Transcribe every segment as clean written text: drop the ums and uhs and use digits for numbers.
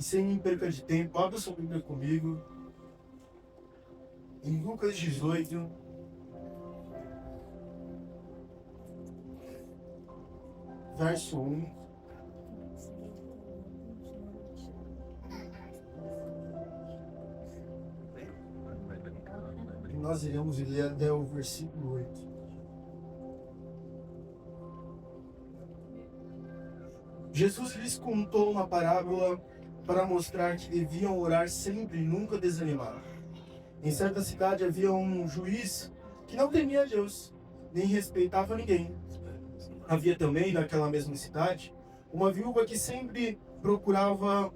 sem perca de tempo, abra sua Bíblia comigo. Em Lucas 18, verso 1. E nós iremos ler até o versículo 8. Jesus lhes contou uma parábola para mostrar que deviam orar sempre e nunca desanimar. Em certa cidade havia um juiz que não temia a Deus, nem respeitava ninguém. Havia também, naquela mesma cidade, uma viúva que sempre o procurava,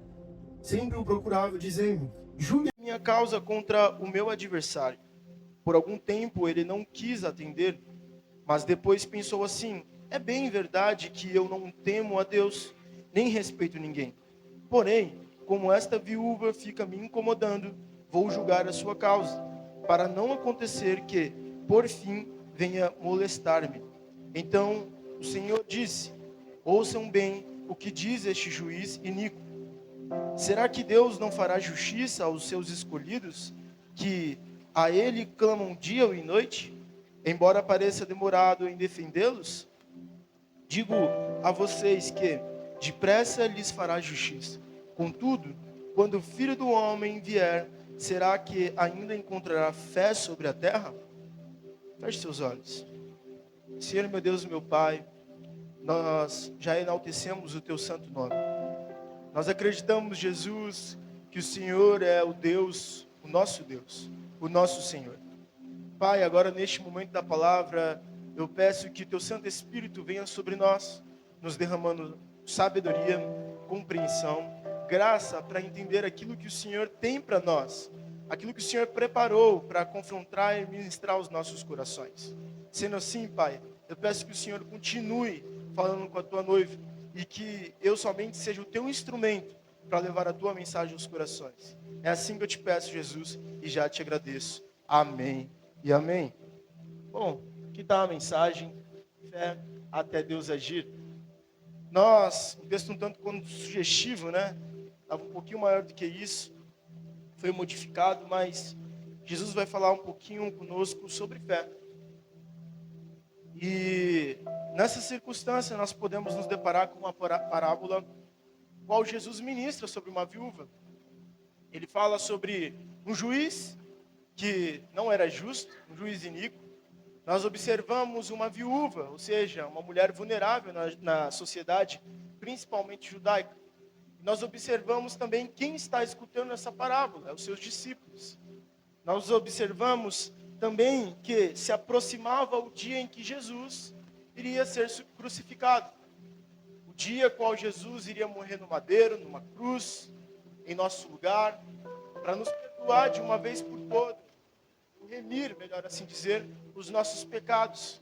dizendo: julgue a minha causa contra o meu adversário. Por algum tempo ele não quis atender, mas depois pensou assim: é bem verdade que eu não temo a Deus, nem respeito ninguém. Porém, como esta viúva fica me incomodando, vou julgar a sua causa, para não acontecer que, por fim, venha molestar-me. Então o Senhor disse: ouçam bem o que diz este juiz iníquo. Será que Deus não fará justiça aos seus escolhidos, que a Ele clamam dia e noite? Embora pareça demorado em defendê-los, digo a vocês que depressa lhes fará justiça. Contudo, quando o Filho do Homem vier, será que ainda encontrará fé sobre a terra? Feche seus olhos. Senhor, meu Deus e meu Pai, nós já enaltecemos o Teu santo nome. Nós acreditamos, Jesus, que o Senhor é o Deus, o nosso Senhor. Pai, agora neste momento da palavra, eu peço que Teu Santo Espírito venha sobre nós, nos derramando sabedoria, compreensão, graça para entender aquilo que o Senhor tem para nós, aquilo que o Senhor preparou para confrontar e ministrar os nossos corações. Sendo assim, Pai, eu peço que o Senhor continue falando com a Tua noiva e que eu somente seja o Teu instrumento para levar a Tua mensagem aos corações. É assim que eu te peço, Jesus, e já te agradeço. Amém e amém. Bom, aqui está a mensagem: fé até Deus agir. Um texto um tanto quanto sugestivo, né? Estava um pouquinho maior do que isso, foi modificado, mas Jesus vai falar um pouquinho conosco sobre fé. E nessa circunstância nós podemos nos deparar com uma parábola qual Jesus ministra sobre uma viúva. Ele fala sobre um juiz que não era justo, um juiz iníquo. Nós observamos uma viúva, ou seja, uma mulher vulnerável na sociedade, principalmente judaica. Nós observamos também quem está escutando essa parábola, os seus discípulos. Nós observamos também que se aproximava o dia em que Jesus iria ser crucificado. O dia qual Jesus iria morrer no madeiro, numa cruz, em nosso lugar, para nos perdoar de uma vez por todas, remir, melhor assim dizer, os nossos pecados.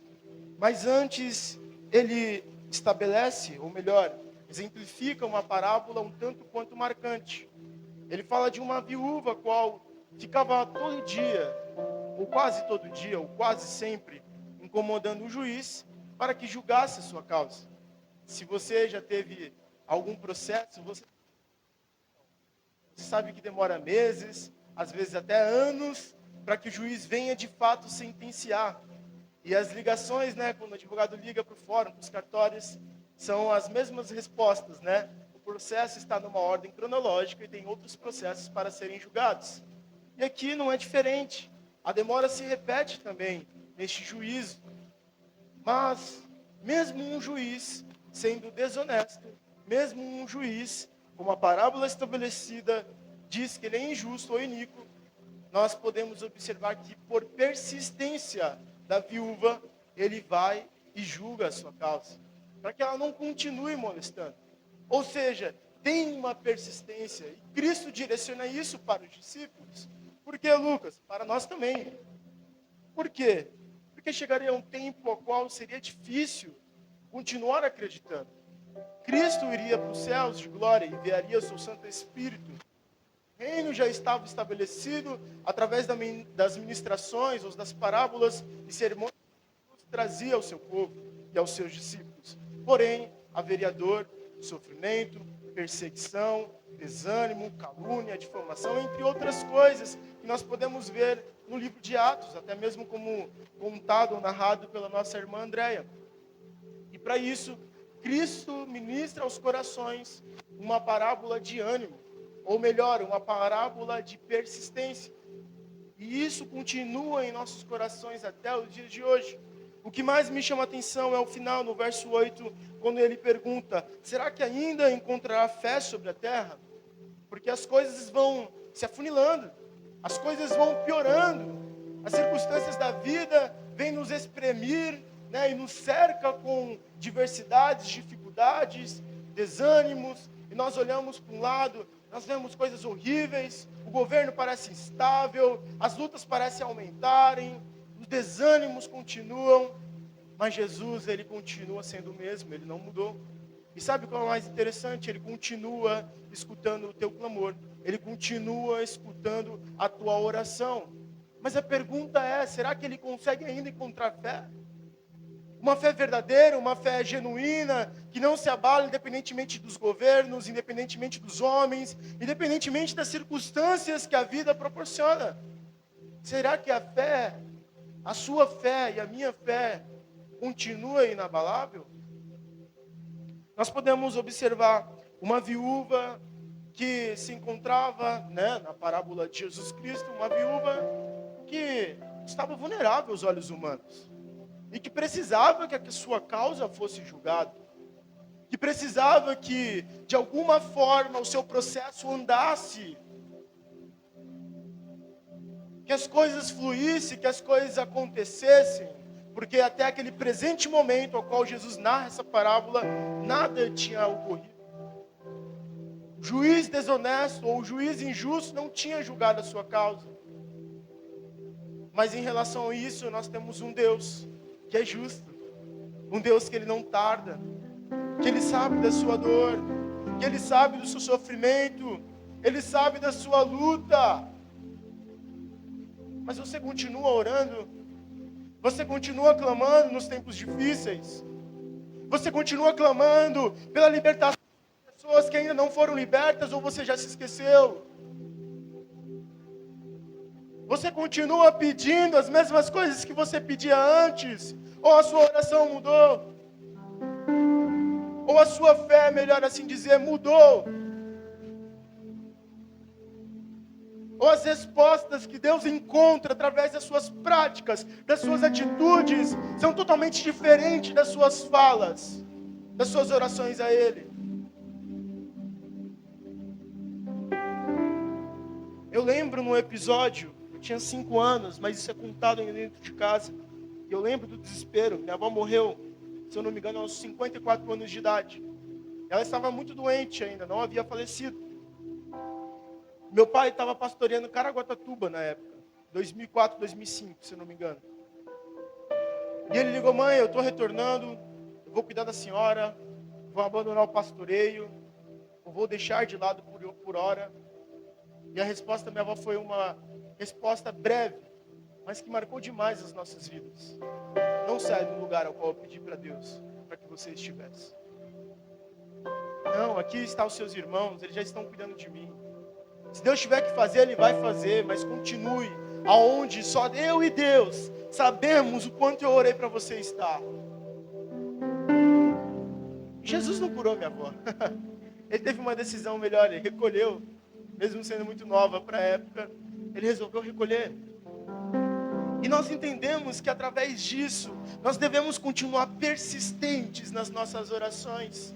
Mas antes, ele estabelece, ou melhor, exemplifica uma parábola um tanto quanto marcante. Ele fala de uma viúva qual ficava todo dia, ou quase sempre, incomodando o juiz para que julgasse a sua causa. Se você já teve algum processo, você sabe que demora meses, às vezes até anos, para que o juiz venha de fato sentenciar. E as ligações, né, quando o advogado liga para o fórum, para os cartórios, são as mesmas respostas, né? O processo está numa ordem cronológica e tem outros processos para serem julgados. E aqui não é diferente. A demora se repete também neste juízo. Mas, mesmo um juiz sendo desonesto, mesmo um juiz, como a parábola estabelecida diz que ele é injusto ou iníquo, nós podemos observar que por persistência da viúva, ele vai e julga a sua causa, para que ela não continue molestando. Ou seja, tem uma persistência, e Cristo direciona isso para os discípulos. Por que, Lucas? Para nós também. Por quê? Porque chegaria um tempo ao qual seria difícil continuar acreditando. Cristo iria para os céus de glória e enviaria o seu Santo Espírito. O reino já estava estabelecido através das ministrações ou das parábolas e sermões que Deus trazia ao seu povo e aos seus discípulos. Porém, haveria dor, sofrimento, perseguição, desânimo, calúnia, difamação, entre outras coisas que nós podemos ver no livro de Atos, até mesmo como contado ou narrado pela nossa irmã Andréia. E para isso, Cristo ministra aos corações uma parábola de ânimo, ou melhor, uma parábola de persistência. E isso continua em nossos corações até os dias de hoje. O que mais me chama a atenção é o final, no verso 8, quando ele pergunta: será que ainda encontrará fé sobre a terra? Porque as coisas vão se afunilando, as coisas vão piorando, as circunstâncias da vida vêm nos espremir, né, e nos cerca com diversidades, dificuldades, desânimos, e nós olhamos para um lado, nós vemos coisas horríveis, o governo parece instável, as lutas parecem aumentarem, os desânimos continuam, mas Jesus, ele continua sendo o mesmo, ele não mudou. E sabe o que é o mais interessante? Ele continua escutando o teu clamor, ele continua escutando a tua oração. Mas a pergunta é, será que ele consegue ainda encontrar fé? Uma fé verdadeira, uma fé genuína, que não se abala independentemente dos governos, independentemente dos homens, independentemente das circunstâncias que a vida proporciona. Será que a fé, a sua fé e a minha fé, continua inabalável? Nós podemos observar uma viúva que se encontrava, né, na parábola de Jesus Cristo, uma viúva que estava vulnerável aos olhos humanos. E que precisava que a sua causa fosse julgada. Que precisava que, de alguma forma, o seu processo andasse. Que as coisas fluíssem, que as coisas acontecessem. Porque até aquele presente momento ao qual Jesus narra essa parábola, nada tinha ocorrido. O juiz desonesto ou o juiz injusto não tinha julgado a sua causa. Mas em relação a isso, nós temos um Deus que é justo, um Deus que ele não tarda, que ele sabe da sua dor, que ele sabe do seu sofrimento, ele sabe da sua luta. Mas você continua orando, você continua clamando nos tempos difíceis, você continua clamando pela libertação de pessoas que ainda não foram libertas ou você já se esqueceu. Você continua pedindo as mesmas coisas que você pedia antes? Ou a sua oração mudou? Ou a sua fé, melhor assim dizer, mudou? Ou as respostas que Deus encontra através das suas práticas, das suas atitudes, são totalmente diferentes das suas falas, das suas orações a Ele? Eu lembro num episódio, eu tinha 5 anos, mas isso é contado ainda dentro de casa. E eu lembro do desespero. Minha avó morreu, se eu não me engano, aos 54 anos de idade. Ela estava muito doente ainda, não havia falecido. Meu pai estava pastoreando Caraguatatuba na época, 2004, 2005, se eu não me engano. E ele ligou: mãe, eu estou retornando, eu vou cuidar da senhora, vou abandonar o pastoreio, eu vou deixar de lado por hora. E a resposta da minha avó foi uma resposta breve, mas que marcou demais as nossas vidas. Não sai do lugar ao qual eu pedi para Deus, para que você estivesse. Não, aqui estão os seus irmãos, eles já estão cuidando de mim. Se Deus tiver que fazer, Ele vai fazer, mas continue aonde só eu e Deus sabemos o quanto eu orei para você estar. Jesus não curou minha avó. Ele teve uma decisão melhor, ele recolheu, mesmo sendo muito nova para a época, ele resolveu recolher. E nós entendemos que através disso, nós devemos continuar persistentes nas nossas orações.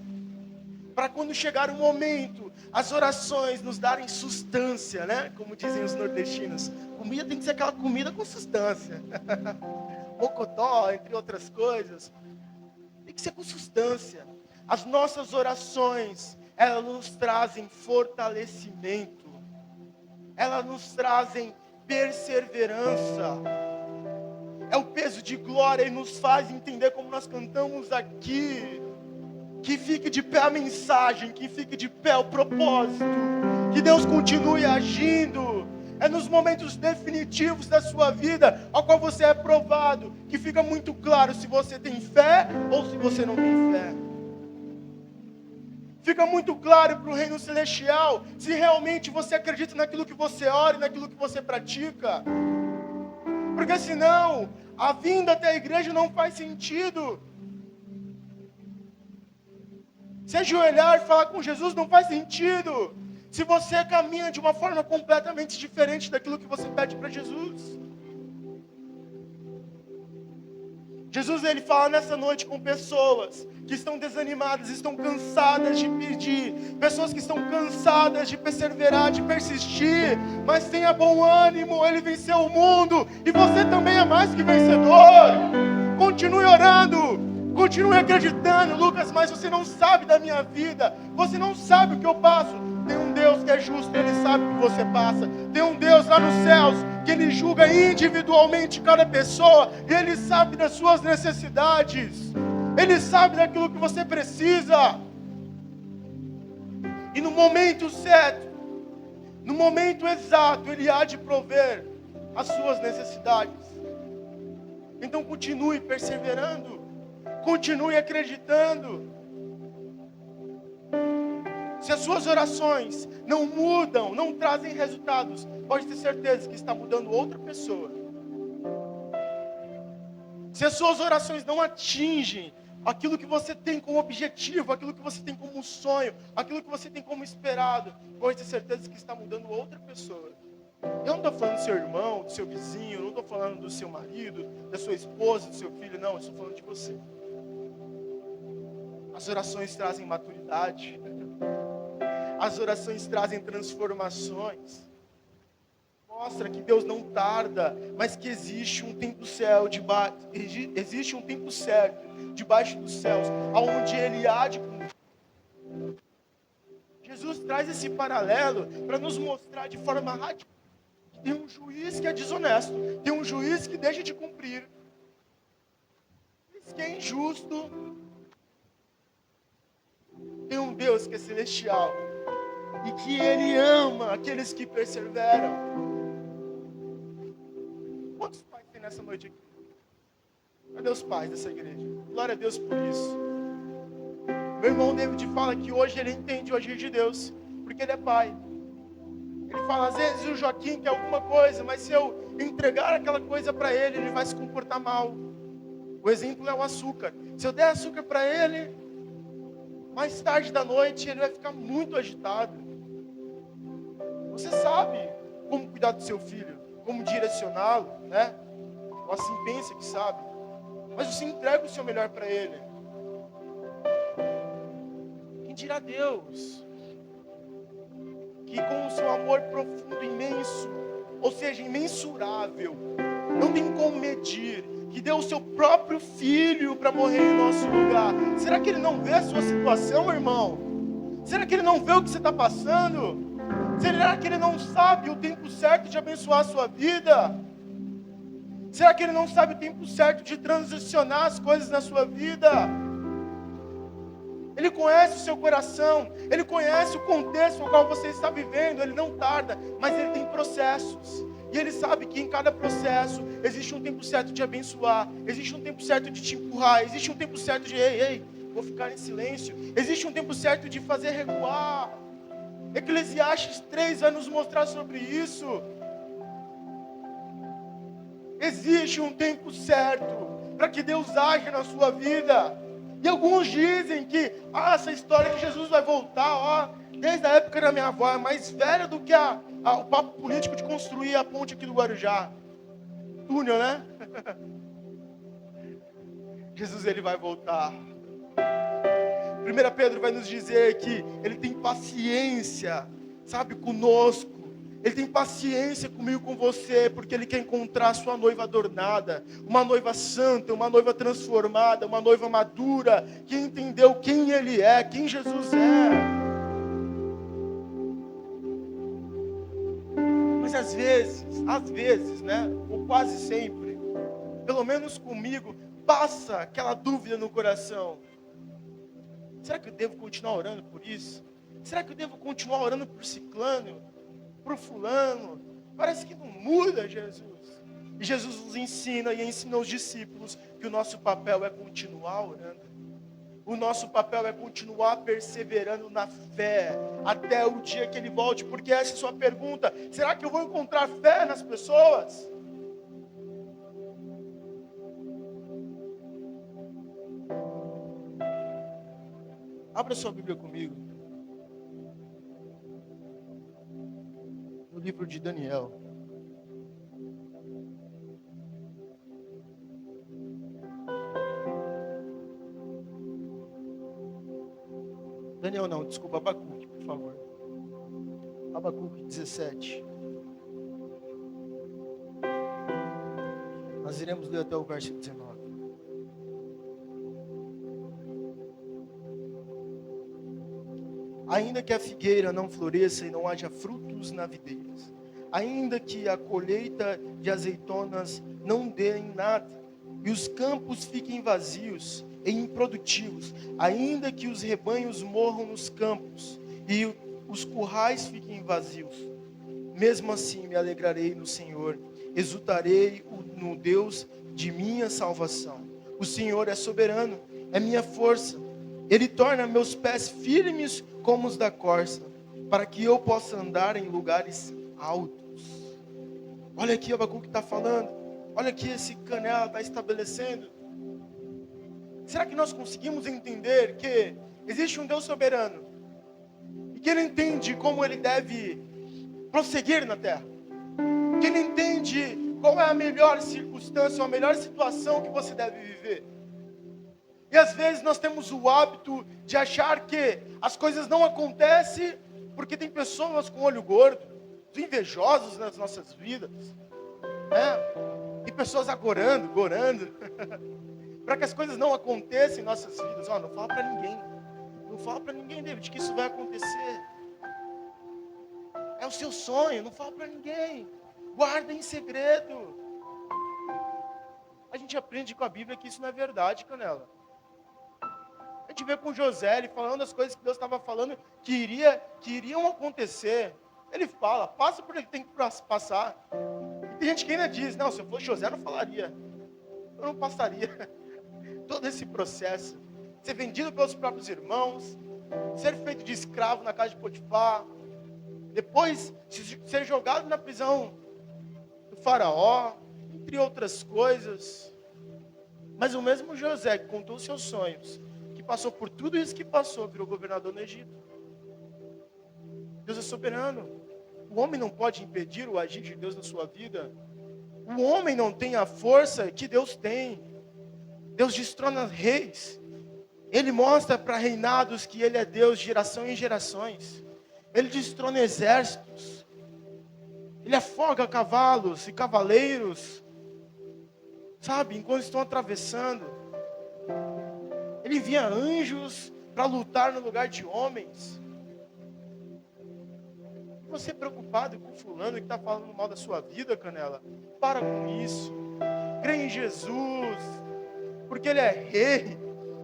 Para quando chegar o momento, as orações nos darem sustância, né? Como dizem os nordestinos. Comida tem que ser aquela comida com sustância. Mocotó, entre outras coisas. Tem que ser com sustância. As nossas orações, elas nos trazem fortalecimento. Elas nos trazem perseverança. É o peso de glória e nos faz entender, como nós cantamos aqui, que fique de pé a mensagem, que fique de pé o propósito, que Deus continue agindo. É nos momentos definitivos da sua vida, ao qual você é provado, que fica muito claro se você tem fé ou se você não tem fé. Fica muito claro para o reino celestial se realmente você acredita naquilo que você ora e naquilo que você pratica. Porque senão, a vinda até a igreja não faz sentido. Se ajoelhar e falar com Jesus não faz sentido. Se você caminha de uma forma completamente diferente daquilo que você pede para Jesus. Jesus, ele fala nessa noite com pessoas que estão desanimadas, estão cansadas de pedir, pessoas que estão cansadas de perseverar, de persistir, mas tenha bom ânimo, ele venceu o mundo, e você também é mais que vencedor. Continue orando, continue acreditando. Lucas, mas você não sabe da minha vida, você não sabe o que eu passo. Tem um Deus que é justo, ele sabe o que você passa. Tem um Deus lá nos céus que ele julga individualmente cada pessoa, e ele sabe das suas necessidades, ele sabe daquilo que você precisa, e no momento certo, no momento exato, ele há de prover as suas necessidades. Então continue perseverando, continue acreditando. Se as suas orações não mudam, não trazem resultados, pode ter certeza que está mudando outra pessoa. Se as suas orações não atingem aquilo que você tem como objetivo, aquilo que você tem como sonho, aquilo que você tem como esperado, pode ter certeza que está mudando outra pessoa. Eu não estou falando do seu irmão, do seu vizinho, eu não estou falando do seu marido, da sua esposa, do seu filho, não, eu estou falando de você. As orações trazem maturidade. As orações trazem transformações. Mostra que Deus não tarda, mas que existe um tempo existe um tempo certo debaixo dos céus, aonde Ele há de cumprir. Jesus traz esse paralelo para nos mostrar de forma radical que tem um juiz que é desonesto, tem um juiz que deixa de cumprir, que é injusto, tem um Deus que é celestial e que Ele ama aqueles que perseveram. Quantos pais tem nessa noite aqui? Cadê os pais dessa igreja? Glória a Deus por isso. Meu irmão David fala que hoje ele entende o agir de Deus, porque ele é pai. Ele fala, às vezes o Joaquim quer alguma coisa, mas se eu entregar aquela coisa para ele, ele vai se comportar mal. O exemplo é o açúcar. Se eu der açúcar para ele, mais tarde da noite ele vai ficar muito agitado. Você sabe como cuidar do seu filho, como direcioná-lo, né? Ou assim pensa que sabe. Mas você entrega o seu melhor para ele. Quem dirá Deus? Que com o seu amor profundo, imenso, ou seja, imensurável, não tem como medir, que deu o seu próprio filho para morrer em nosso lugar. Será que ele não vê a sua situação, irmão? Será que ele não vê o que você está passando? Será que ele não sabe o tempo certo de abençoar a sua vida? Será que ele não sabe o tempo certo de transicionar as coisas na sua vida? Ele conhece o seu coração, ele conhece o contexto no qual você está vivendo, ele não tarda, mas ele tem processos. E ele sabe que em cada processo existe um tempo certo de abençoar, existe um tempo certo de te empurrar, existe um tempo certo de, ei, vou ficar em silêncio. Existe um tempo certo de fazer recuar. Eclesiastes 3 vai nos mostrar sobre isso. Existe um tempo certo para que Deus haja na sua vida. E alguns dizem que essa história que Jesus vai voltar, desde a época da minha avó, é mais velha do que o papo político de construir a ponte aqui do Guarujá. Túnel, né? Jesus, ele vai voltar. 1 Pedro vai nos dizer que ele tem paciência, sabe, conosco. Ele tem paciência comigo, com você, porque ele quer encontrar a sua noiva adornada, uma noiva santa, uma noiva transformada, uma noiva madura, que entendeu quem ele é, quem Jesus é. Mas às vezes, né, ou quase sempre, pelo menos comigo, passa aquela dúvida no coração. Será que eu devo continuar orando por isso? Será que eu devo continuar orando por ciclano, por fulano? Parece que não muda, Jesus. E Jesus nos ensina e ensina aos discípulos que o nosso papel é continuar orando. O nosso papel é continuar perseverando na fé até o dia que Ele volte, porque essa é a sua pergunta: será que eu vou encontrar fé nas pessoas? Abra sua Bíblia comigo, no livro de Daniel. Daniel não, desculpa, Abacuque, por favor. Abacuque 17. Nós iremos ler até o verso 19. Ainda que a figueira não floresça e não haja frutos na videira, ainda que a colheita de azeitonas não dê em nada, e os campos fiquem vazios e improdutivos, ainda que os rebanhos morram nos campos e os currais fiquem vazios, mesmo assim me alegrarei no Senhor, exultarei no Deus de minha salvação. O Senhor é soberano, é minha força. Ele torna meus pés firmes como os da corça, para que eu possa andar em lugares altos. Olha aqui o Abacuque está falando. Olha aqui esse Canela está estabelecendo. Será que nós conseguimos entender que existe um Deus soberano e que Ele entende como Ele deve prosseguir na terra? Que Ele entende qual é a melhor circunstância, a melhor situação que você deve viver? E às vezes nós temos o hábito de achar que as coisas não acontecem porque tem pessoas com olho gordo, invejosos nas nossas vidas, né? E pessoas gorando, para que as coisas não aconteçam em nossas vidas. Não fala para ninguém. Não fala para ninguém, David, que isso vai acontecer. É o seu sonho, não fala para ninguém. Guarda em segredo. A gente aprende com a Bíblia que isso não é verdade, Canela. A gente vê com José, ele falando as coisas que Deus estava falando que iriam acontecer. Ele fala, passa por ele tem que passar. E tem gente que ainda diz, não, se eu fosse José, eu não falaria. Eu não passaria todo esse processo. Ser vendido pelos próprios irmãos, ser feito de escravo na casa de Potifar, depois ser jogado na prisão do faraó, entre outras coisas. Mas o mesmo José que contou seus sonhos, que passou por tudo isso que passou, virou governador no Egito. Deus é soberano. O homem não pode impedir o agir de Deus na sua vida. O homem não tem a força que Deus tem. Deus destrona reis. Ele mostra para reinados que Ele é Deus de geração em gerações. Ele destrona exércitos. Ele afoga cavalos e cavaleiros, sabe, enquanto estão atravessando. Ele envia anjos para lutar no lugar de homens. Você é preocupado com fulano que está falando mal da sua vida, Canela? Para com isso. Crê em Jesus, porque Ele é rei,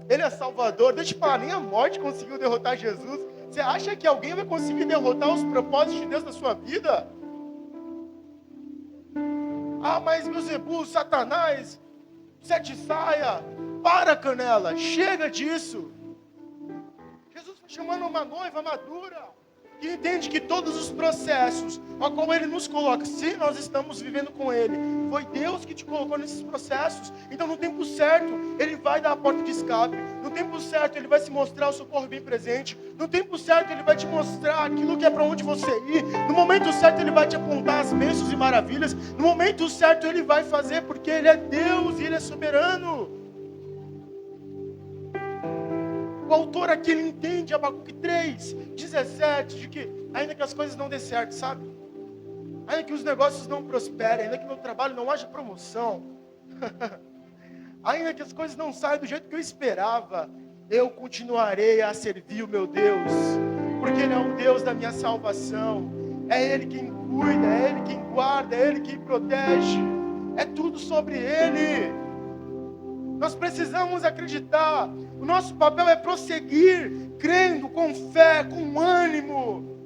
Ele é salvador. Deixa eu te falar, nem a morte conseguiu derrotar Jesus. Você acha que alguém vai conseguir derrotar os propósitos de Deus na sua vida? Mas Beelzebul, Satanás, sete saia. Para, Canela, chega disso. Jesus está chamando uma noiva madura, que entende que todos os processos a qual Ele nos coloca, se nós estamos vivendo com Ele, foi Deus que te colocou nesses processos. Então no tempo certo, Ele vai dar a porta de escape. No tempo certo, Ele vai se mostrar o socorro bem presente. No tempo certo, Ele vai te mostrar aquilo que é para onde você ir. No momento certo, Ele vai te apontar as bênçãos e maravilhas. No momento certo, Ele vai fazer, porque Ele é Deus e Ele é soberano. O autor aqui, ele entende, Abacuque 3:17, de que ainda que as coisas não dê certo, sabe? Ainda que os negócios não prosperem, ainda que no trabalho não haja promoção, ainda que as coisas não saiam do jeito que eu esperava, eu continuarei a servir o meu Deus, porque Ele é o Deus da minha salvação. É Ele quem cuida, é Ele quem guarda, é Ele quem protege, é tudo sobre Ele. Nós precisamos acreditar. O nosso papel é prosseguir, crendo, com fé, com ânimo.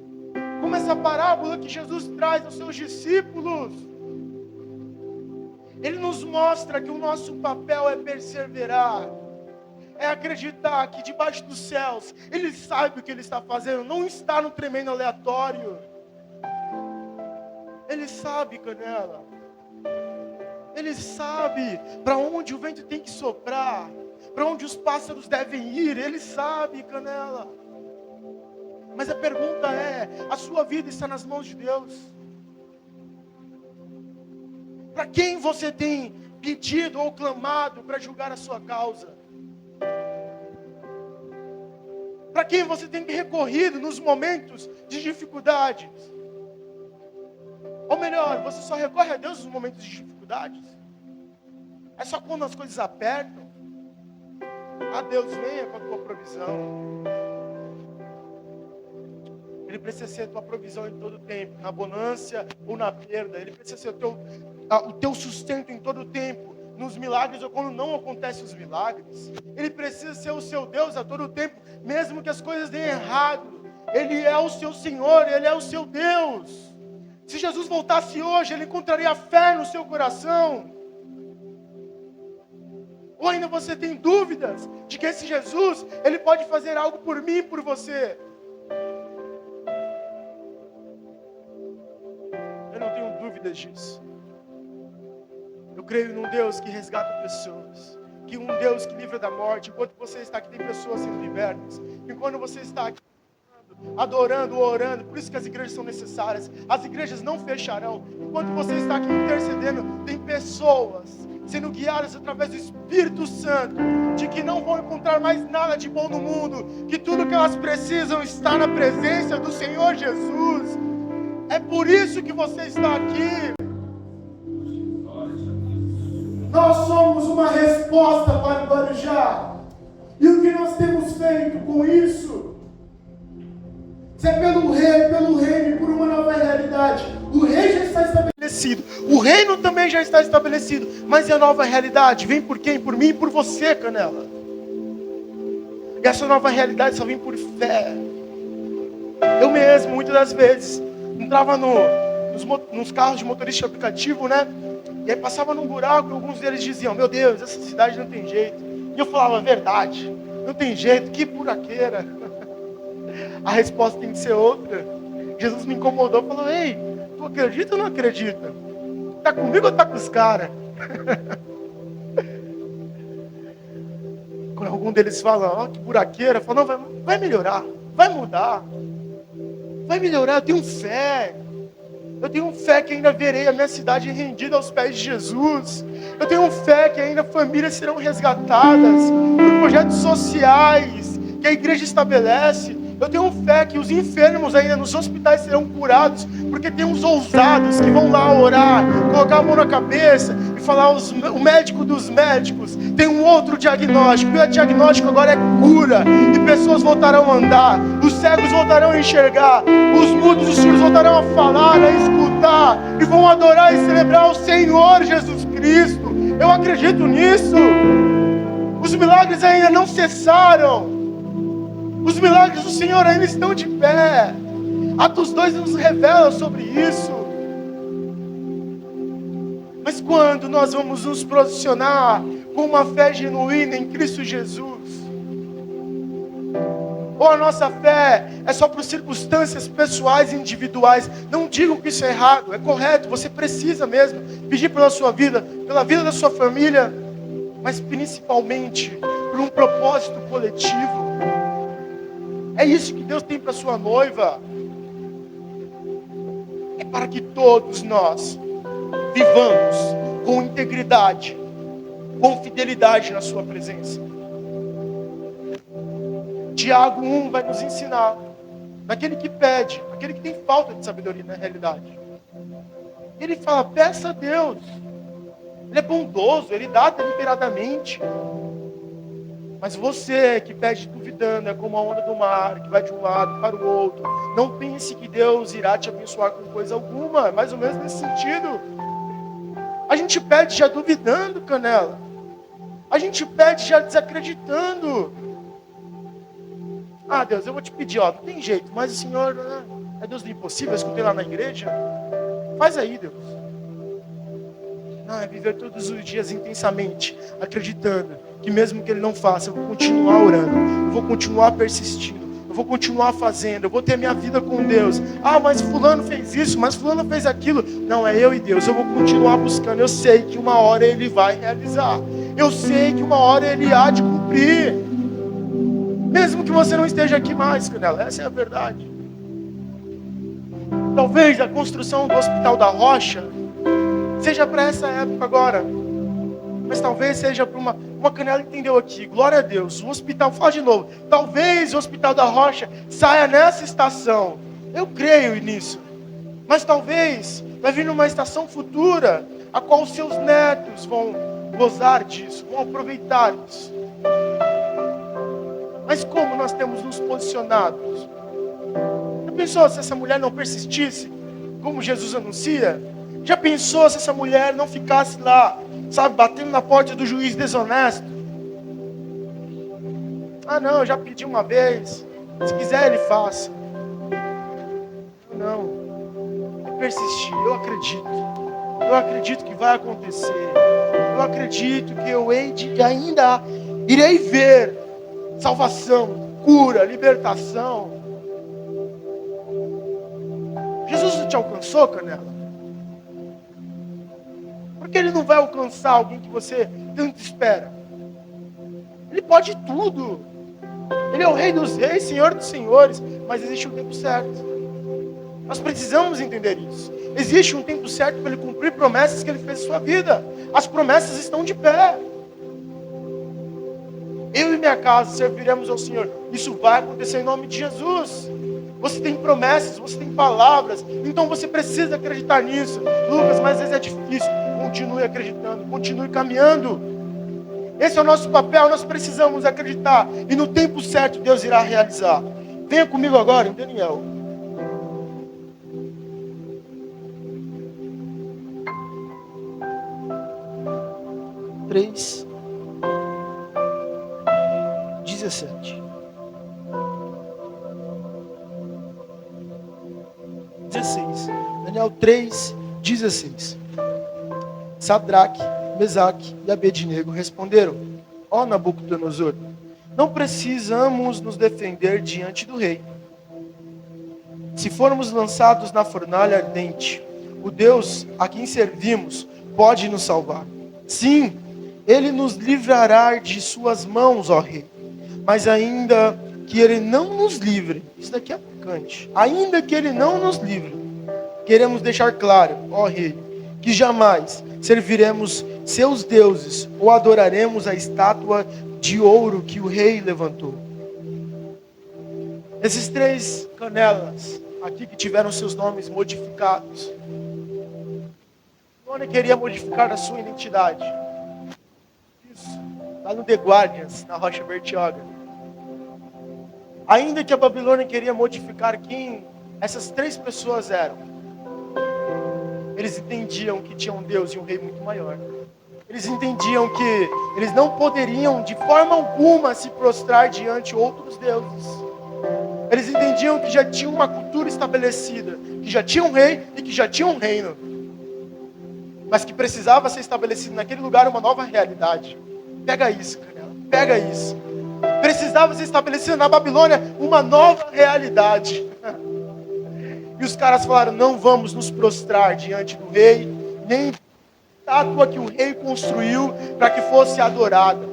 Como essa parábola que Jesus traz aos seus discípulos. Ele nos mostra que o nosso papel é perseverar. É acreditar que debaixo dos céus Ele sabe o que Ele está fazendo, não está no tremendo aleatório. Ele sabe, Canela. Ele sabe para onde o vento tem que soprar, para onde os pássaros devem ir. Ele sabe, Canela. Mas a pergunta é: a sua vida está nas mãos de Deus? Para quem você tem pedido ou clamado para julgar a sua causa? Para quem você tem recorrido nos momentos de dificuldades? Ou melhor, você só recorre a Deus nos momentos de dificuldades? É só quando as coisas apertam? Ah, Deus, venha com a tua provisão. Ele precisa ser a tua provisão em todo tempo, na bonança ou na perda. Ele precisa ser o teu sustento em todo tempo, nos milagres ou quando não acontecem os milagres. Ele precisa ser o seu Deus a todo tempo, mesmo que as coisas deem errado. Ele é o seu Senhor, Ele é o seu Deus. Se Jesus voltasse hoje, Ele encontraria fé no seu coração. Ou ainda você tem dúvidas de que esse Jesus, Ele pode fazer algo por mim e por você? Eu não tenho dúvidas disso. Eu creio num Deus que resgata pessoas, que um Deus que livra da morte. Enquanto você está aqui, tem pessoas sendo libertas. Enquanto você está aqui adorando, orando, por isso que as igrejas são necessárias. As igrejas não fecharão. Enquanto você está aqui intercedendo, tem pessoas sendo guiadas através do Espírito Santo, de que não vão encontrar mais nada de bom no mundo, que tudo que elas precisam está na presença do Senhor Jesus. É por isso que você está aqui. Nós somos uma resposta para o Guarujá. E o que nós temos feito com isso? Se é pelo reino, por uma nova realidade. O rei já está estabelecido. O reino também já está estabelecido. Mas e a nova realidade? Vem por quem? Por mim e por você, Canela. E essa nova realidade só vem por fé. Eu mesmo, muitas das vezes, entrava nos carros de motorista de aplicativo, né? E aí passava num buraco e alguns deles diziam: meu Deus, essa cidade não tem jeito. E eu falava: verdade, não tem jeito, que buraqueira. A resposta tem que ser outra. Jesus me incomodou e falou: ei, tu acredita ou não acredita? Tá comigo ou tá com os caras? Quando algum deles fala: ó, que buraqueira, eu falo: não, vai melhorar, vai mudar, vai melhorar, eu tenho fé. Eu tenho fé que ainda verei a minha cidade rendida aos pés de Jesus. Eu tenho fé que ainda famílias serão resgatadas por projetos sociais que a igreja estabelece. Eu tenho fé que os enfermos ainda nos hospitais serão curados, porque tem uns ousados que vão lá orar, colocar a mão na cabeça e falar: o médico dos médicos tem um outro diagnóstico, e o diagnóstico agora é cura, e pessoas voltarão a andar, os cegos voltarão a enxergar, os mudos e os surdos voltarão a falar, a escutar, e vão adorar e celebrar o Senhor Jesus Cristo. Eu acredito nisso. Os milagres ainda não cessaram. Os milagres do Senhor ainda estão de pé. Atos 2 nos revela sobre isso. Mas quando nós vamos nos posicionar com uma fé genuína em Cristo Jesus? Ou a nossa fé é só por circunstâncias pessoais e individuais? Não digo que isso é errado, é correto. Você precisa mesmo pedir pela sua vida, pela vida da sua família, mas principalmente por um propósito coletivo. É isso que Deus tem para sua noiva. É para que todos nós vivamos com integridade, com fidelidade na sua presença. Tiago 1 vai nos ensinar, naquele que pede, aquele que tem falta de sabedoria na realidade. Ele fala: peça a Deus. Ele é bondoso, Ele dá deliberadamente. Mas você que pede duvidando, é como a onda do mar, que vai de um lado para o outro. Não pense que Deus irá te abençoar com coisa alguma. É mais ou menos nesse sentido. A gente pede já duvidando, Canela. A gente pede já desacreditando. Ah, Deus, eu vou te pedir, ó, não tem jeito, mas o Senhor é Deus do impossível. Eu escutei lá na igreja. Faz aí, Deus. Não, é viver todos os dias intensamente, acreditando que mesmo que ele não faça, eu vou continuar orando, eu vou continuar persistindo, eu vou continuar fazendo, eu vou ter minha vida com Deus. Ah, mas fulano fez isso, mas fulano fez aquilo. Não, é eu e Deus, eu vou continuar buscando. Eu sei que uma hora ele vai realizar. Eu sei que uma hora ele há de cumprir. Mesmo que você não esteja aqui mais, Canela, essa é a verdade. Talvez a construção do Hospital da Rocha seja para essa época agora. Mas talvez seja para uma Canela entendeu aqui. Glória a Deus. O hospital, fala de novo. Talvez o Hospital da Rocha saia nessa estação. Eu creio nisso. Mas talvez vai vir numa estação futura, a qual os seus netos vão gozar disso, vão aproveitar isso. Mas como nós temos nos posicionado? Já pensou se essa mulher não persistisse, como Jesus anuncia? Já pensou se essa mulher não ficasse lá, sabe, batendo na porta do juiz desonesto? Ah não, eu já pedi uma vez, se quiser ele faça. Não, é persistir, eu acredito que vai acontecer, eu acredito que eu ainda irei ver salvação, cura, libertação. Jesus te alcançou, Canela? Porque ele não vai alcançar alguém que você tanto espera. Ele pode tudo. Ele é o Rei dos Reis, Senhor dos Senhores. Mas existe um tempo certo. Nós precisamos entender isso. Existe um tempo certo para ele cumprir promessas que ele fez em sua vida. As promessas estão de pé. Eu e minha casa serviremos ao Senhor. Isso vai acontecer em nome de Jesus. Você tem promessas, você tem palavras. Então você precisa acreditar nisso. Lucas, mas às vezes é difícil. Continue acreditando, continue caminhando. Esse é o nosso papel, nós precisamos acreditar. E no tempo certo Deus irá realizar. Venha comigo agora em Daniel. Três, 17. 16. Daniel 3, 16. Sadraque, Mesaque e Abednego responderam: ó Nabucodonosor, não precisamos nos defender diante do rei. Se formos lançados na fornalha ardente, o Deus a quem servimos pode nos salvar. Sim, ele nos livrará de suas mãos, ó rei. Mas ainda que ele não nos livre, isso daqui é picante. Ainda que ele não nos livre, queremos deixar claro, ó rei, que jamais serviremos seus deuses ou adoraremos a estátua de ouro que o rei levantou. Esses três canelas aqui que tiveram seus nomes modificados, Babilônia queria modificar a sua identidade. Isso, lá no The Guardians, na Rocha Bertioga. Ainda que a Babilônia queria modificar quem essas três pessoas eram, eles entendiam que tinha um Deus e um rei muito maior. Eles entendiam que eles não poderiam de forma alguma se prostrar diante de outros deuses. Eles entendiam que já tinha uma cultura estabelecida, que já tinha um rei e que já tinha um reino. Mas que precisava ser estabelecido naquele lugar uma nova realidade. Pega isso, Canela, pega isso. Precisava ser estabelecido na Babilônia uma nova realidade. E os caras falaram: não vamos nos prostrar diante do rei, nem da estátua que o rei construiu para que fosse adorada.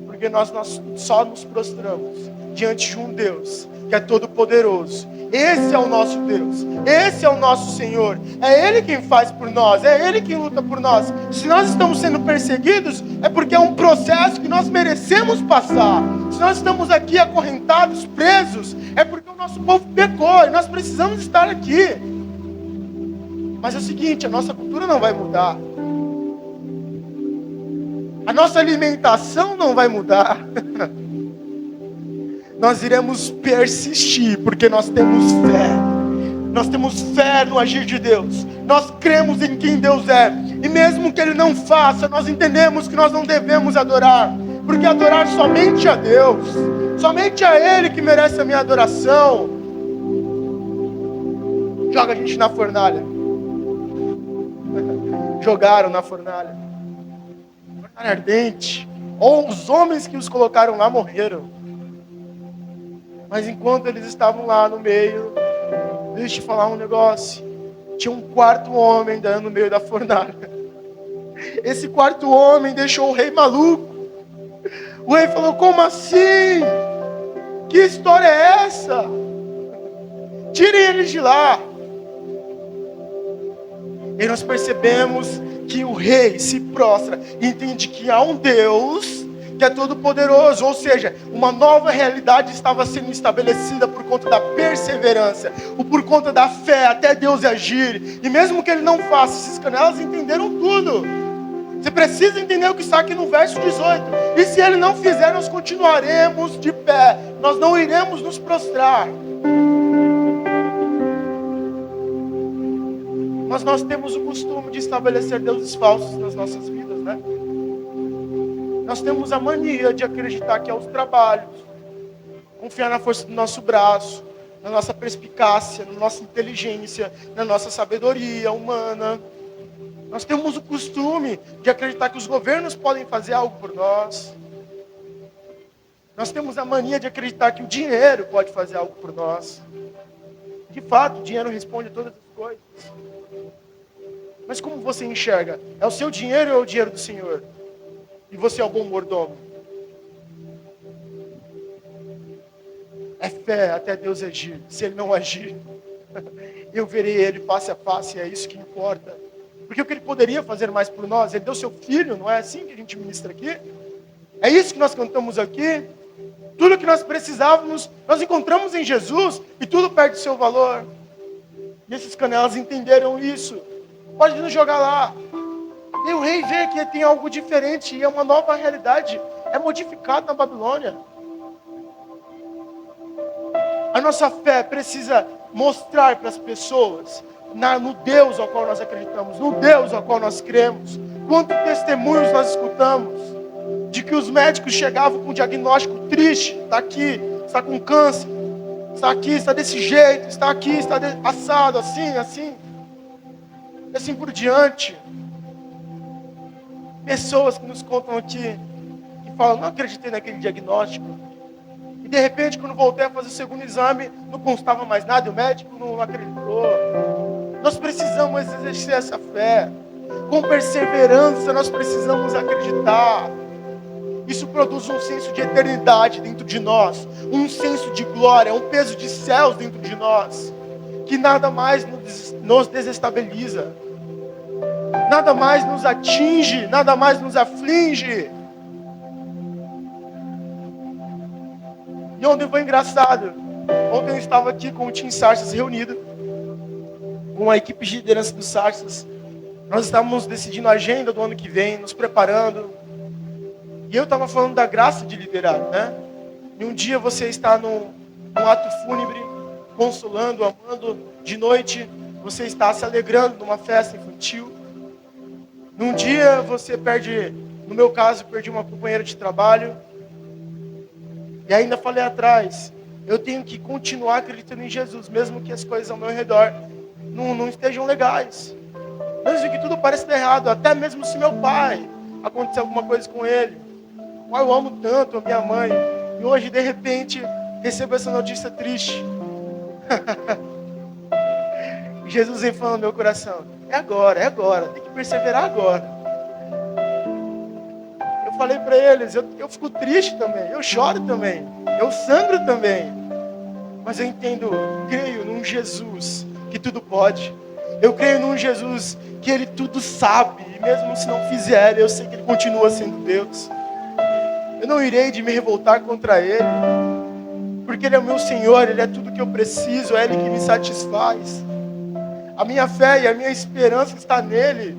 Porque nós só nos prostramos diante de um Deus que é todo poderoso. Esse é o nosso Deus, esse é o nosso Senhor. É Ele quem faz por nós, é Ele quem luta por nós. Se nós estamos sendo perseguidos, é porque é um processo que nós merecemos passar. Se nós estamos aqui acorrentados, presos, é porque o nosso povo pecou e nós precisamos estar aqui. Mas é o seguinte, a nossa cultura não vai mudar. A nossa alimentação não vai mudar. Nós iremos persistir, porque nós temos fé. Nós temos fé no agir de Deus. Nós cremos em quem Deus é. E mesmo que Ele não faça, nós entendemos que nós não devemos adorar. Porque adorar somente a Deus. Somente a Ele que merece a minha adoração. Joga a gente na fornalha. jogaram na fornalha. Fornalha ardente. Ou os homens que os colocaram lá morreram. Mas enquanto eles estavam lá no meio, deixa eu te falar um negócio. Tinha um quarto homem andando no meio da fornalha. Esse quarto homem deixou o rei maluco. O rei falou: como assim? Que história é essa? Tirem eles de lá. E nós percebemos que o rei se prostra e entende que há um Deus que é todo poderoso, ou seja, uma nova realidade estava sendo estabelecida por conta da perseverança, ou por conta da fé, até Deus agir. E mesmo que ele não faça, esses canelas entenderam tudo. Você precisa entender o que está aqui no verso 18. E se ele não fizer, nós continuaremos de pé, nós não iremos nos prostrar. Mas nós temos o costume de estabelecer deuses falsos nas nossas vidas, né? Nós temos a mania de acreditar que é os trabalhos, confiar na força do nosso braço, na nossa perspicácia, na nossa inteligência, na nossa sabedoria humana. Nós temos o costume de acreditar que os governos podem fazer algo por nós. Nós temos a mania de acreditar que o dinheiro pode fazer algo por nós. De fato, o dinheiro responde a todas as coisas. Mas como você enxerga? É o seu dinheiro ou é o dinheiro do Senhor? E você é o bom mordomo? É fé até Deus agir. Se Ele não agir, eu verei Ele face a face, e é isso que importa. Porque o que Ele poderia fazer mais por nós? Ele deu seu Filho, não é assim que a gente ministra aqui? É isso que nós cantamos aqui? Tudo que nós precisávamos, nós encontramos em Jesus, e tudo perde seu valor. E esses canelas entenderam isso. Pode nos jogar lá. E o rei vê que tem algo diferente, e é uma nova realidade. É modificado na Babilônia. A nossa fé precisa mostrar para as pessoas no Deus ao qual nós acreditamos, no Deus ao qual nós cremos. Quantos testemunhos nós escutamos de que os médicos chegavam com um diagnóstico triste: está aqui, está com câncer, está aqui, está desse jeito, está aqui, está assado, assim, e assim por diante. Pessoas que nos contam aqui, que falam: não acreditei naquele diagnóstico. E de repente, quando voltei a fazer o segundo exame, não constava mais nada, e o médico não acreditou. Nós precisamos exercer essa fé. Com perseverança, nós precisamos acreditar. Isso produz um senso de eternidade dentro de nós, um senso de glória, um peso de céus dentro de nós, que nada mais nos desestabiliza, nada mais nos atinge, nada mais nos aflige. E ontem foi engraçado. Ontem eu estava aqui com o Team Sarças reunido, com a equipe de liderança do Sarças. Nós estávamos decidindo a agenda do ano que vem, nos preparando. E eu estava falando da graça de liderar, né? E um dia você está num ato fúnebre, consolando, amando. De noite, você está se alegrando numa festa infantil. Num dia, você perde, no meu caso, perdi uma companheira de trabalho. E ainda falei atrás, eu tenho que continuar acreditando em Jesus, mesmo que as coisas ao meu redor não estejam legais. Mesmo que tudo pareça errado, até mesmo se meu pai acontecer alguma coisa com ele. Eu amo tanto a minha mãe, e hoje de repente recebo essa notícia triste. Jesus vem falando no meu coração: é agora, tem que perseverar agora. Eu falei para eles, eu fico triste também, eu choro também, eu sangro também. Mas eu entendo, creio num Jesus que tudo pode. Eu creio num Jesus que Ele tudo sabe, e mesmo se não fizer, eu sei que Ele continua sendo Deus. Eu não irei de me revoltar contra Ele, porque Ele é o meu Senhor, Ele é tudo que eu preciso, é Ele que me satisfaz. A minha fé e a minha esperança está nele.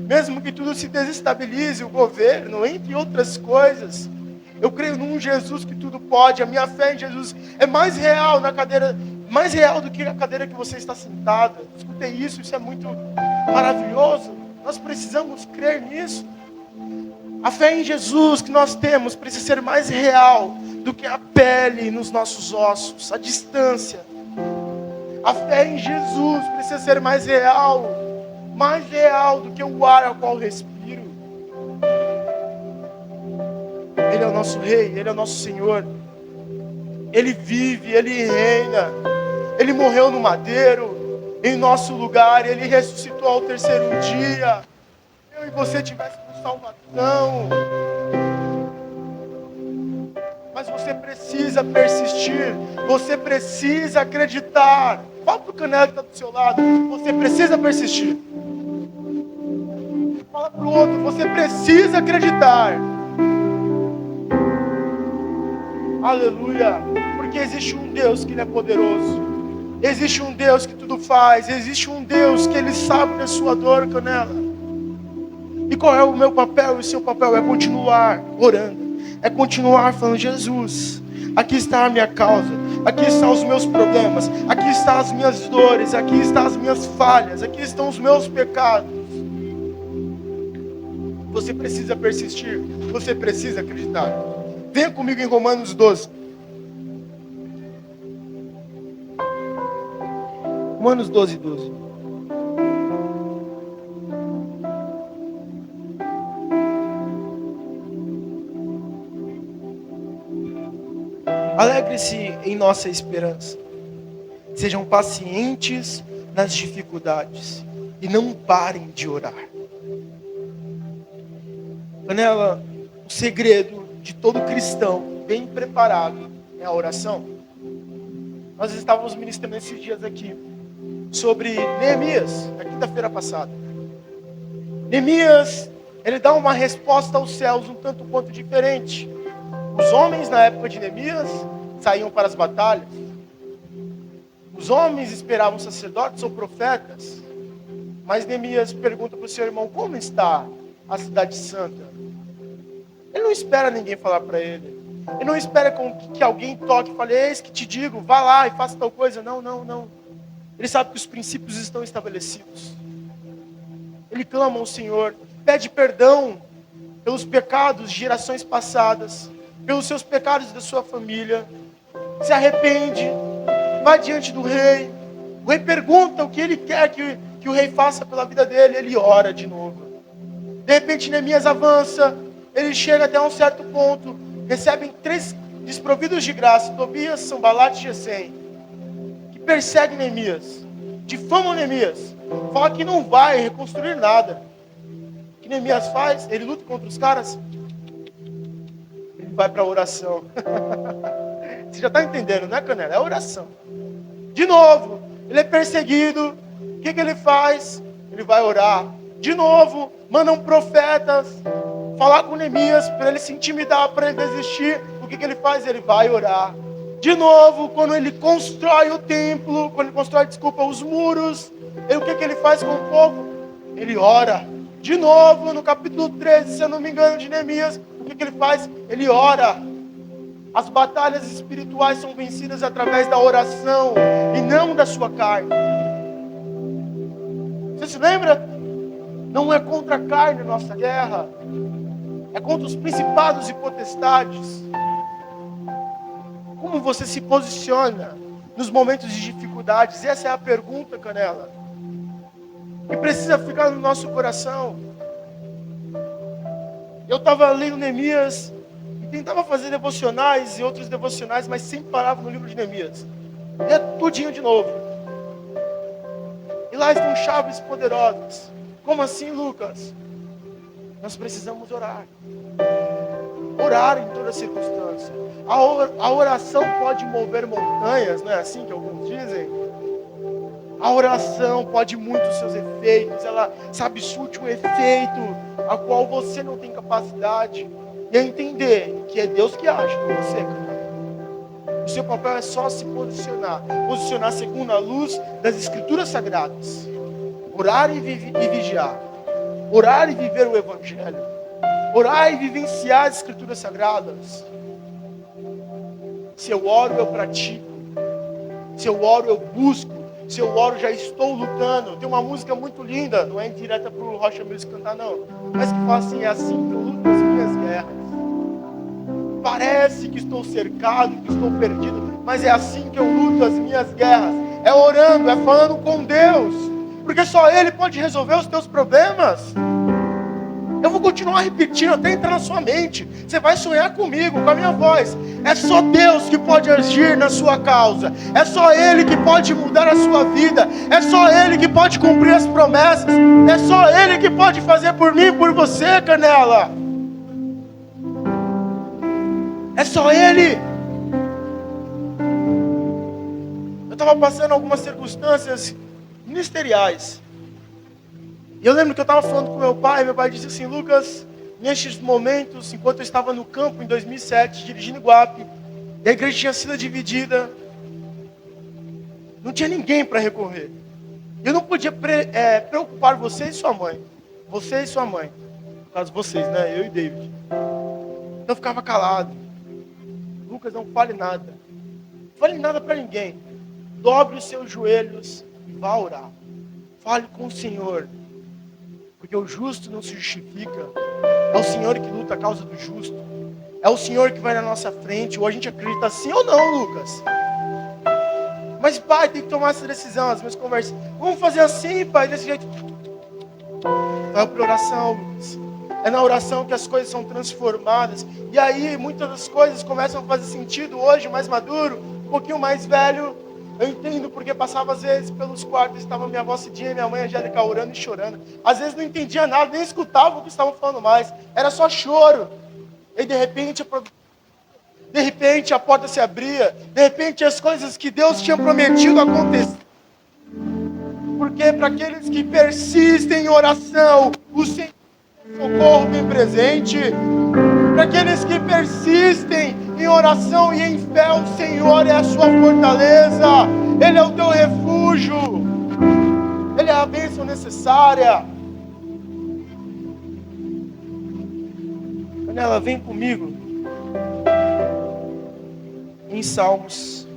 Mesmo que tudo se desestabilize, o governo, entre outras coisas, eu creio num Jesus que tudo pode. A minha fé em Jesus é mais real mais real do que a cadeira que você está sentada. Escutei isso é muito maravilhoso. Nós precisamos crer nisso. A fé em Jesus que nós temos precisa ser mais real do que a pele nos nossos ossos, a distância. A fé em Jesus precisa ser mais real mais real do que o ar ao qual respiro. Ele é o nosso Rei, Ele é o nosso Senhor. Ele vive, Ele reina. Ele morreu no madeiro, em nosso lugar. Ele ressuscitou ao terceiro dia. Eu e você tivéssemos salvação. Mas você precisa persistir. Você precisa acreditar. Fala para o Canela que está do seu lado. Você precisa persistir. Fala para o outro. Você precisa acreditar. Aleluia. Porque existe um Deus que Ele é poderoso. Existe um Deus que tudo faz. Existe um Deus que Ele sabe da sua dor, Canela. E qual é o meu papel e o seu papel? É continuar orando. É continuar falando: Jesus, aqui está a minha causa. Aqui estão os meus problemas. Aqui estão as minhas dores. Aqui estão as minhas falhas. Aqui estão os meus pecados. Você precisa persistir. Você precisa acreditar. Venha comigo em Romanos 12. Romanos 12, 12. Alegre-se em nossa esperança. Sejam pacientes nas dificuldades e não parem de orar. Canela, o segredo de todo cristão bem preparado é a oração. Nós estávamos ministrando esses dias aqui sobre Neemias, na quinta-feira passada. Neemias, ele dá uma resposta aos céus um tanto quanto diferente. Os homens na época de Neemias saíam para as batalhas. Os homens esperavam sacerdotes ou profetas. Mas Neemias pergunta para o seu irmão: como está a cidade santa? Ele não espera ninguém falar para ele. Ele não espera que alguém toque e fale: eis que te digo, vá lá e faça tal coisa. Não, não, não. Ele sabe que os princípios estão estabelecidos. Ele clama ao Senhor, pede perdão pelos pecados de gerações passadas, pelos seus pecados da sua família, se arrepende, vai diante do rei. O rei pergunta o que ele quer que o rei faça pela vida dele, ele ora de novo. De repente Neemias avança, ele chega até um certo ponto, recebem 3 desprovidos de graça, Tobias, Sanbalat e Gesem, que perseguem Neemias, difamam Neemias, fala que não vai reconstruir nada. O que Neemias faz? Ele luta contra os caras, vai para a oração. Você já está entendendo, né, Canela? É oração. De novo, ele é perseguido. O que ele faz? Ele vai orar. De novo, mandam profetas falar com Neemias para ele se intimidar, para ele desistir. O que ele faz? Ele vai orar. De novo, quando ele constrói o templo, quando ele constrói, os muros, o que ele faz com o povo? Ele ora. De novo, no capítulo 13, se eu não me engano, de Neemias, o que ele faz? Ele ora. As batalhas espirituais são vencidas através da oração e não da sua carne. Você se lembra? Não é contra a carne a nossa guerra. É contra os principados e potestades. Como você se posiciona nos momentos de dificuldades? Essa é a pergunta, Canela, que precisa ficar no nosso coração. Eu estava lendo Neemias e tentava fazer devocionais e outros devocionais, mas sempre parava no livro de Neemias. Lia tudinho de novo. E lá estão chaves poderosas. Como assim, Lucas? Nós precisamos orar. Orar em toda circunstância. A oração pode mover montanhas, não é assim que alguns dizem? A oração pode muito os seus efeitos. Ela sabe surte um efeito a qual você não tem capacidade. E é entender que é Deus que age por você, cara. O seu papel é só se posicionar. Posicionar segundo a luz das Escrituras Sagradas. Orar e vigiar. Orar e viver o Evangelho. Orar e vivenciar as Escrituras Sagradas. Se eu oro, eu pratico. Se eu oro, eu busco. Se eu oro, já estou lutando. Tem uma música muito linda, não é indireta para o Rocha Music cantar, não. Mas que fala assim: é assim que eu luto as minhas guerras. Parece que estou cercado, que estou perdido, mas é assim que eu luto as minhas guerras. É orando, é falando com Deus. porque só Ele pode resolver os teus problemas. Eu vou continuar repetindo até entrar na sua mente. Você vai sonhar comigo, com a minha voz. É só Deus que pode agir na sua causa. É só Ele que pode mudar a sua vida. É só Ele que pode cumprir as promessas. É só Ele que pode fazer por mim e por você, Canela. É só Ele. Eu estava passando algumas circunstâncias ministeriais. E eu lembro que eu estava falando com meu pai disse assim: Lucas, nestes momentos, enquanto eu estava no campo em 2007, dirigindo Iguape, e a igreja tinha sido dividida, não tinha ninguém para recorrer. Eu não podia preocupar você e sua mãe. Você e sua mãe. No caso, vocês, né? Eu e David. Então eu ficava calado. Lucas, não fale nada. Não fale nada para ninguém. Dobre os seus joelhos e vá orar. Fale com o Senhor. Porque o justo não se justifica. É o Senhor que luta a causa do justo. É o Senhor que vai na nossa frente. Ou a gente acredita sim ou não, Lucas. Mas pai, tem que tomar essa decisão. As minhas conversas, vamos fazer assim, pai, desse jeito. Vai para oração, Lucas. É na oração que as coisas são transformadas. E aí muitas das coisas começam a fazer sentido hoje, mais maduro, um pouquinho mais velho. Eu entendo porque passava às vezes pelos quartos, estava minha avó Cidinha e minha mãe Angélica orando e chorando. Às vezes não entendia nada, nem escutava o que estavam falando mais. Era só choro. E de repente a porta se abria. De repente as coisas que Deus tinha prometido aconteciam. Porque para aqueles que persistem em oração, o Senhor é socorro bem presente. Para aqueles que persistem em oração e em fé, o Senhor é a sua fortaleza. Ele é o teu refúgio. Ele é a bênção necessária. Canela, vem comigo em Salmos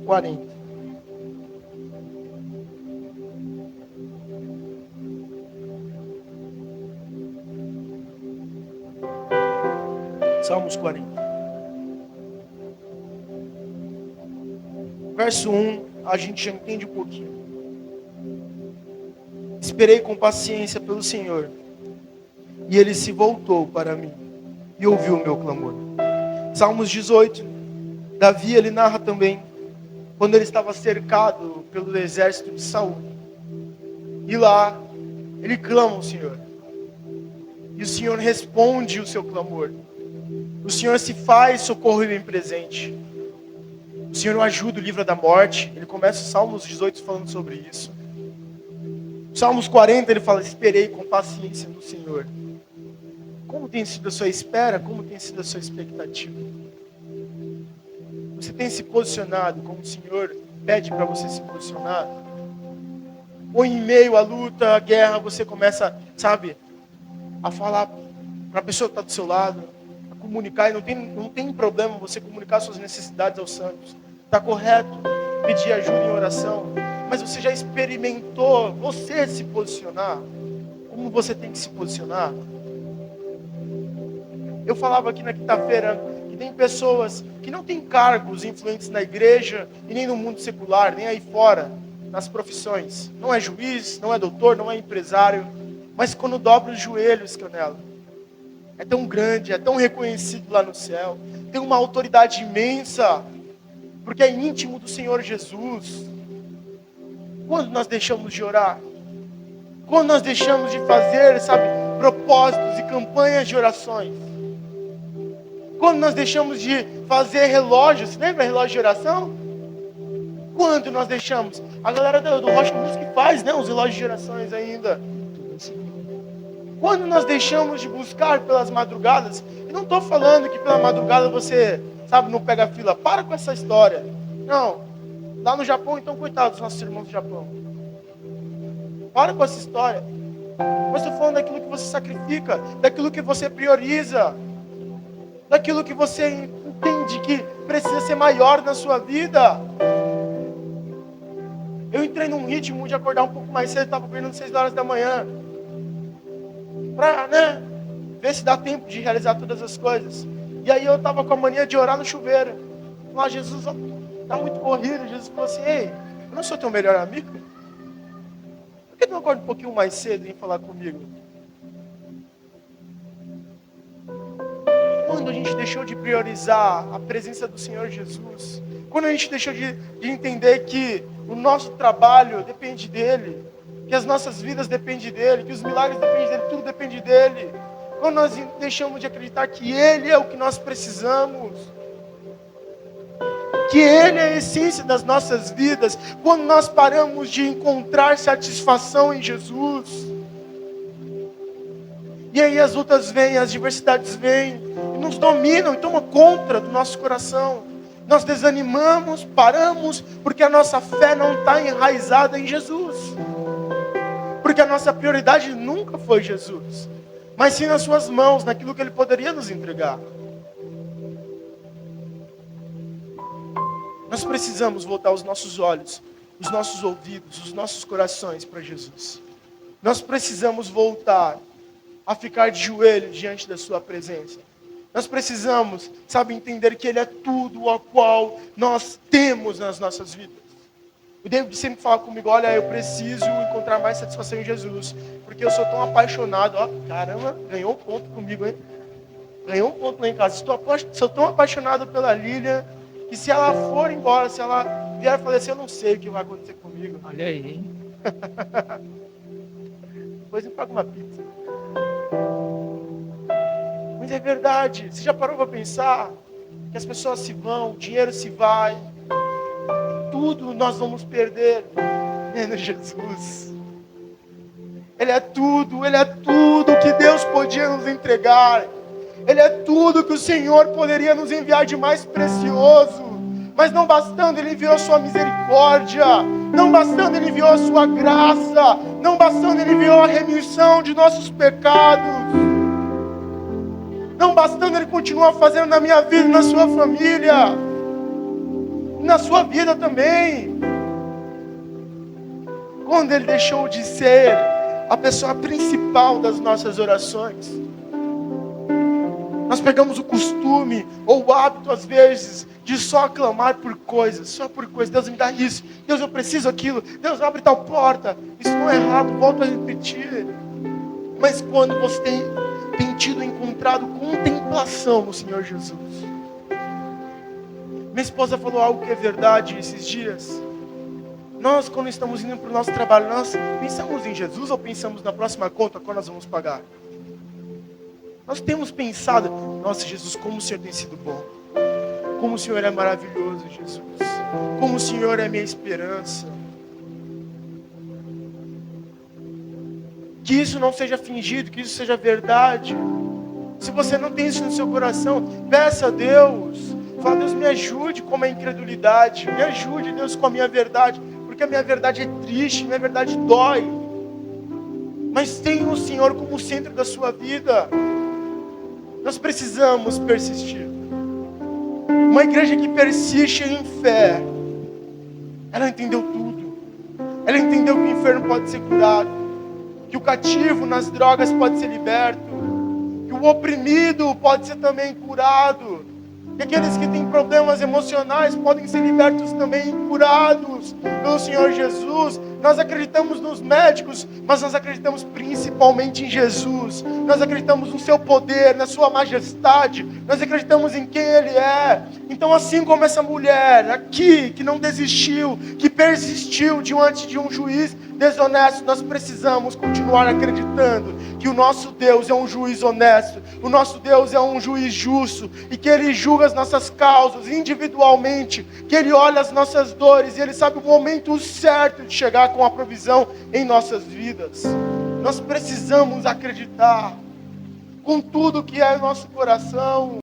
40. Salmos 40. Verso 1, a gente já entende um pouquinho. Esperei com paciência pelo Senhor, e Ele se voltou para mim, e ouviu o meu clamor. Salmos 18, Davi, ele narra também, quando ele estava cercado pelo exército de Saul. E lá, ele clama ao Senhor. E o Senhor responde o seu clamor. O Senhor se faz socorro e bem presente. O Senhor o ajuda, o livra da morte. Ele começa o Salmos 18 falando sobre isso. Salmos 40 ele fala: esperei com paciência no Senhor. Como tem sido a sua espera? Como tem sido a sua expectativa? Você tem se posicionado como o Senhor pede para você se posicionar? Ou em meio à luta, à guerra, você começa, a falar para a pessoa que está do seu lado, comunicar, e não tem problema você comunicar suas necessidades aos santos. Está correto pedir ajuda em oração, mas você já experimentou você se posicionar? Como você tem que se posicionar? Eu falava aqui na quinta-feira que tem pessoas que não têm cargos influentes na igreja e nem no mundo secular, nem aí fora, nas profissões. Não é juiz, não é doutor, não é empresário, mas quando dobra os joelhos, Canela, é tão grande, é tão reconhecido lá no céu, tem uma autoridade imensa, porque é íntimo do Senhor Jesus. Quando nós deixamos de orar? Quando nós deixamos de fazer, propósitos e campanhas de orações? Quando nós deixamos de fazer relógios? Você lembra relógio de oração? Quando nós deixamos? A galera do Rocha Música que faz, os relógios de orações ainda. Quando nós deixamos de buscar pelas madrugadas, e não estou falando que pela madrugada você, não pega fila. Para com essa história. Não. Lá no Japão, então, coitados dos nossos irmãos do Japão. Para com essa história. Mas estou falando daquilo que você sacrifica, daquilo que você prioriza, daquilo que você entende que precisa ser maior na sua vida. Eu entrei num ritmo de acordar um pouco mais cedo, estava acordando 6 horas da manhã. Para, ver se dá tempo de realizar todas as coisas. E aí eu estava com a mania de orar no chuveiro. Falar: Jesus, está muito corrido. Jesus falou assim: ei, eu não sou teu melhor amigo? acorda um pouquinho mais cedo e vem falar comigo. Quando a gente deixou de priorizar a presença do Senhor Jesus, quando a gente deixou de entender que o nosso trabalho depende dEle, que as nossas vidas dependem dEle, que os milagres dependem dEle, tudo depende dEle. Quando nós deixamos de acreditar que Ele é o que nós precisamos, que Ele é a essência das nossas vidas, quando nós paramos de encontrar satisfação em Jesus, e aí as lutas vêm, as adversidades vêm, e nos dominam e tomam conta do nosso coração. Nós desanimamos, paramos, porque a nossa fé não está enraizada em Jesus. Porque a nossa prioridade nunca foi Jesus, mas sim nas suas mãos, naquilo que Ele poderia nos entregar. Nós precisamos voltar os nossos olhos, os nossos ouvidos, os nossos corações para Jesus. Nós precisamos voltar a ficar de joelhos diante da sua presença. Nós precisamos, entender que Ele é tudo o qual nós temos nas nossas vidas. O David sempre fala comigo, olha, eu preciso encontrar mais satisfação em Jesus, porque eu sou tão apaixonado. Ó, caramba, ganhou um ponto comigo, hein? Ganhou um ponto lá em casa. Sou tão apaixonado pela Lilian, que se ela for embora, se ela vier falecer, eu não sei o que vai acontecer comigo. Olha aí, hein? Depois me paga uma pizza. Mas é verdade. Você já parou para pensar que as pessoas se vão, o dinheiro se vai, tudo nós vamos perder, menos Jesus. Ele é tudo que Deus podia nos entregar. Ele é tudo que o Senhor poderia nos enviar de mais precioso. Mas não bastando, Ele enviou a sua misericórdia. Não bastando, Ele enviou a sua graça. Não bastando, Ele enviou a remissão de nossos pecados. Não bastando, Ele continua fazendo na minha vida, na sua família, na sua vida também. Quando Ele deixou de ser a pessoa principal das nossas orações, nós pegamos o costume ou o hábito, às vezes, de só clamar por coisas, só por coisas. Deus me dá isso, Deus, eu preciso aquilo, Deus abre tal porta. Isso não é errado, volto a repetir. Mas quando você tem encontrado contemplação no Senhor Jesus. Minha esposa falou algo que é verdade esses dias. Nós, quando estamos indo para o nosso trabalho, nós pensamos em Jesus ou pensamos na próxima conta, quando nós vamos pagar? Nós temos pensado, nossa, Jesus, como o Senhor tem sido bom. Como o Senhor é maravilhoso, Jesus. Como o Senhor é minha esperança. Que isso não seja fingido, que isso seja verdade. Se você não tem isso no seu coração, peça a Deus. Fala, Deus, me ajude com a minha incredulidade. Me ajude, Deus, com a minha verdade. Porque a minha verdade é triste, a minha verdade dói. Mas tenha o Senhor como centro da sua vida. Nós precisamos persistir. Uma igreja que persiste em fé, ela entendeu tudo. Ela entendeu que o enfermo pode ser curado, que o cativo nas drogas pode ser liberto, que o oprimido pode ser também curado, que aqueles que têm problemas emocionais podem ser libertos também e curados pelo Senhor Jesus. Nós acreditamos nos médicos, mas nós acreditamos principalmente em Jesus. Nós acreditamos no seu poder, na sua majestade. Nós acreditamos em quem Ele é. Então, assim como essa mulher aqui, que não desistiu, que persistiu diante de um juiz desonesto, nós precisamos continuar acreditando que o nosso Deus é um juiz honesto, o nosso Deus é um juiz justo, e que Ele julga as nossas causas individualmente, que Ele olha as nossas dores, e Ele sabe o momento certo de chegar com a provisão em nossas vidas. Nós precisamos acreditar com tudo que é o nosso coração.